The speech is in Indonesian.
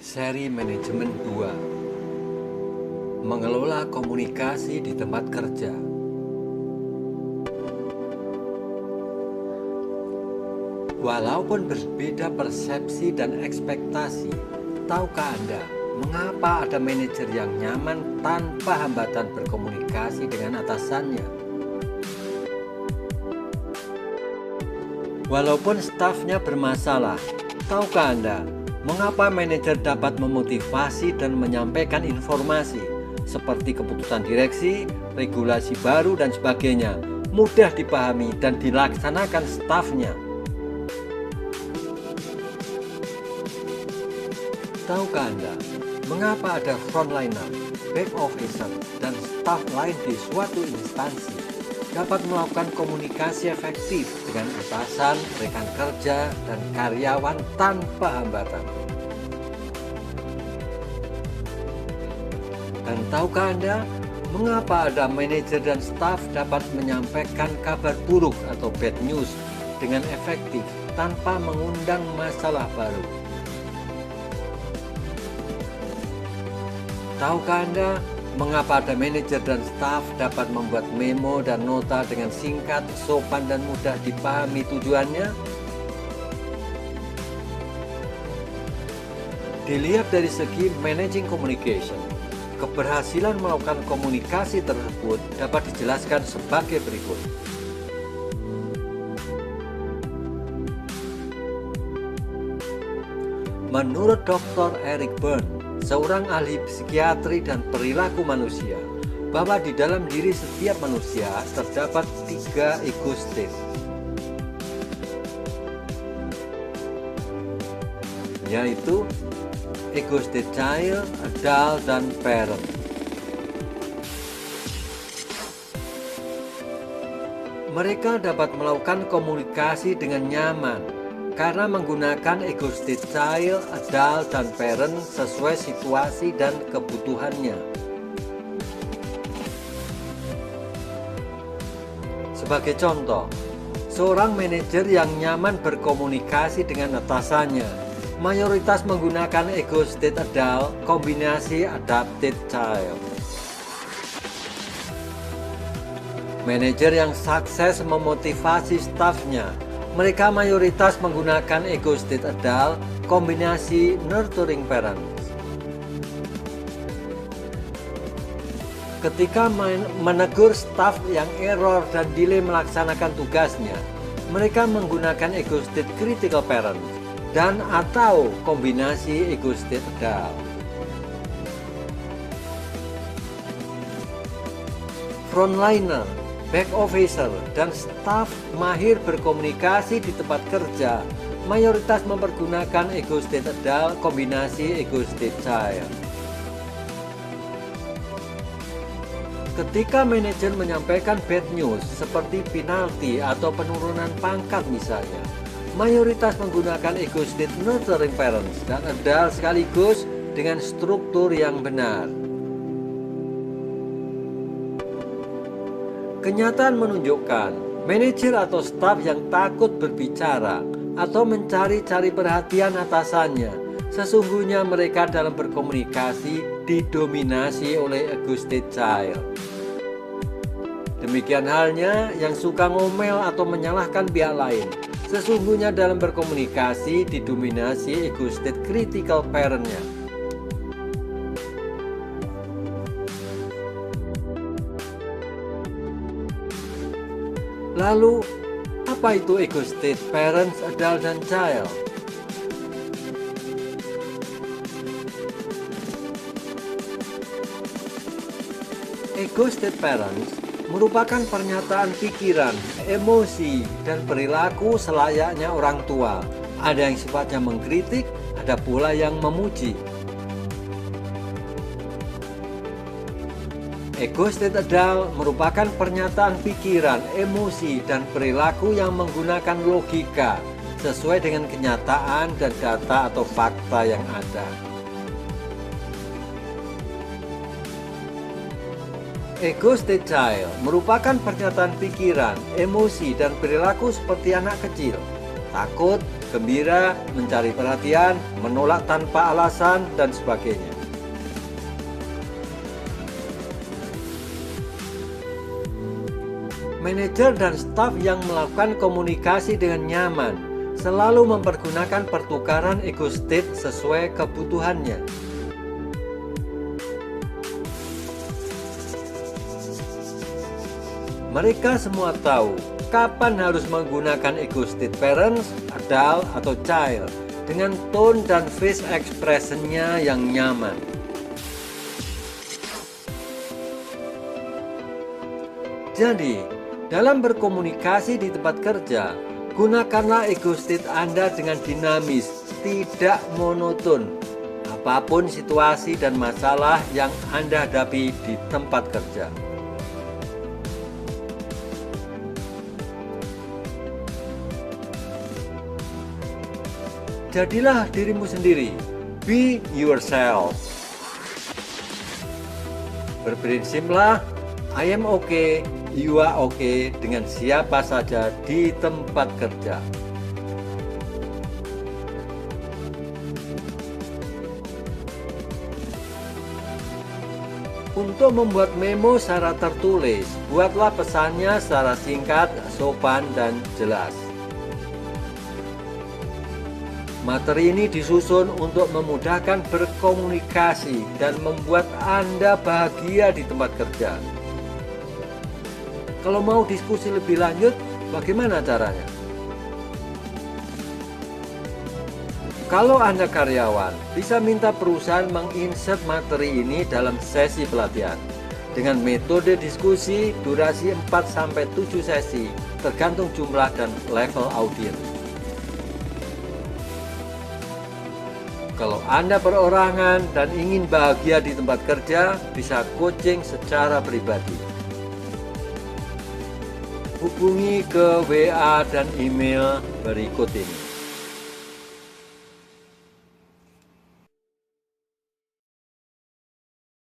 Seri Manajemen 2: Mengelola komunikasi di tempat kerja. Walaupun berbeda persepsi dan ekspektasi, tahukah Anda mengapa ada manajer yang nyaman tanpa hambatan berkomunikasi dengan atasannya? Walaupun stafnya bermasalah, tahukah Anda mengapa manajer dapat memotivasi dan menyampaikan informasi seperti keputusan direksi, regulasi baru, dan sebagainya mudah dipahami dan dilaksanakan stafnya? Tahukah Anda mengapa ada frontliner, back officer, dan staf lain di suatu instansi dapat melakukan komunikasi efektif dengan atasan, rekan kerja, dan karyawan tanpa hambatan? Dan tahukah Anda mengapa ada manajer dan staf dapat menyampaikan kabar buruk atau bad news dengan efektif tanpa mengundang masalah baru? Tahukah Anda mengapa ada manajer dan staf dapat membuat memo dan nota dengan singkat, sopan, dan mudah dipahami tujuannya? Dilihat dari segi managing communication, keberhasilan melakukan komunikasi tersebut dapat dijelaskan sebagai berikut. Menurut Dr. Eric Berne, seorang ahli psikiatri dan perilaku manusia, bahwa di dalam diri setiap manusia terdapat 3 ego state, yaitu ego state child, adult, dan parent. Mereka dapat melakukan komunikasi dengan nyaman karena menggunakan ego state child, adult, dan parent sesuai situasi dan kebutuhannya. Sebagai contoh, seorang manajer yang nyaman berkomunikasi dengan atasannya mayoritas menggunakan ego state adult kombinasi adapted child. Manajer yang sukses memotivasi stafnya, mereka mayoritas menggunakan ego state adult kombinasi nurturing parents. Ketika menegur staf yang error dan delay melaksanakan tugasnya, mereka menggunakan ego state critical parents dan atau kombinasi ego state adult. Frontliner, back officer, dan staf mahir berkomunikasi di tempat kerja mayoritas mempergunakan ego state adult kombinasi ego state child. Ketika manajer menyampaikan bad news seperti penalti atau penurunan pangkat misalnya, mayoritas menggunakan ego state nurturing parents dan adult sekaligus dengan struktur yang benar. Kenyataan menunjukkan manajer atau staf yang takut berbicara atau mencari-cari perhatian atasannya, sesungguhnya mereka dalam berkomunikasi didominasi oleh ego state child. Demikian halnya yang suka ngomel atau menyalahkan pihak lain, sesungguhnya dalam berkomunikasi didominasi ego state critical parent-nya. Lalu, apa itu ego state parents, adult, dan child? Ego state parents merupakan pernyataan pikiran, emosi, dan perilaku selayaknya orang tua. Ada yang sifatnya mengkritik, ada pula yang memuji. Ego state adult merupakan pernyataan pikiran, emosi, dan perilaku yang menggunakan logika sesuai dengan kenyataan dan data atau fakta yang ada. Ego state child merupakan pernyataan pikiran, emosi, dan perilaku seperti anak kecil. takut, gembira, mencari perhatian, menolak tanpa alasan, dan sebagainya. Manajer dan staf yang melakukan komunikasi dengan nyaman selalu mempergunakan pertukaran ego state sesuai kebutuhannya. Mereka semua tahu kapan harus menggunakan ego state parents, adult, atau child dengan tone dan face expression-nya yang nyaman. Jadi, dalam berkomunikasi di tempat kerja, gunakanlah ego state Anda dengan dinamis, tidak monoton, apapun situasi dan masalah yang Anda hadapi di tempat kerja. Jadilah dirimu sendiri, be yourself. Berprinsiplah, I am okay, you are okay dengan siapa saja di tempat kerja. Untuk membuat memo secara tertulis, buatlah pesannya secara singkat, sopan, dan jelas. Materi ini disusun untuk memudahkan berkomunikasi dan membuat Anda bahagia di tempat kerja. Kalau mau diskusi lebih lanjut, bagaimana caranya? Kalau Anda karyawan, bisa minta perusahaan menginsert materi ini dalam sesi pelatihan dengan metode diskusi durasi 4-7 sesi, tergantung jumlah dan level audiens. Kalau Anda perorangan dan ingin bahagia di tempat kerja, bisa coaching secara pribadi. Hubungi ke WA dan email berikut ini.